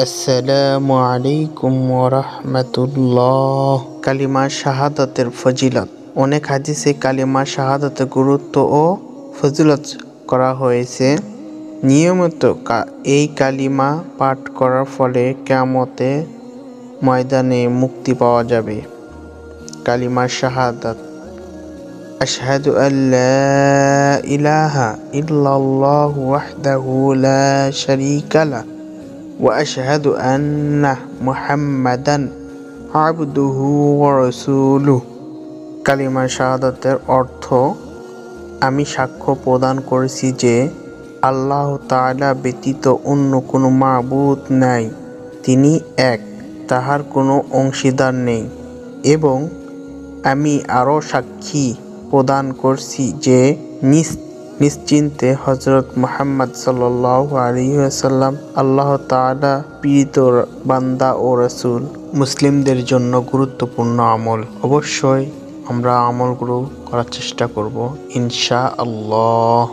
আসসালামু আলাইকুম ওয়া রাহমাতুল্লাহ। কালিমা শাহাদাতের ফজিলত। অনেক হাদিসে কালিমা শাহাদাতের গুরুত্ব ও ফজিলত করা হয়েছে। নিয়মিত এই কালিমা পাঠ করার ফলে কিয়ামতের ময়দানে মুক্তি পাওয়া যাবে। কালিমা শাহাদাত। আশহাদু আল্লা ইলাহা ইল্লাল্লাহু ওয়াহদাহু লা শারীকা লাহু وأشهد أن محمدا عبده ورسوله। কালিমা শাহাদাতের অর্থ, আমি সাক্ষ্য প্রদান করছি যে আল্লাহ তাআলা ব্যতীত অন্য কোনো মাবুদ নাই, তিনি এক, তাহার কোনো অংশীদার নেই। এবং আমি আরও সাক্ষী প্রদান করছি যে নিশ্চিন্তে হযরত মুহাম্মদ সাল্লাল্লাহু আলাইহি ওয়াসাল্লাম আল্লাহ তাআলা প্রেরিত বান্দা ও রাসূল। মুসলিমদের জন্য গুরুত্বপূর্ণ আমল। অবশ্যই আমরা আমলগুলো করার চেষ্টা করব ইনশাআল্লাহ।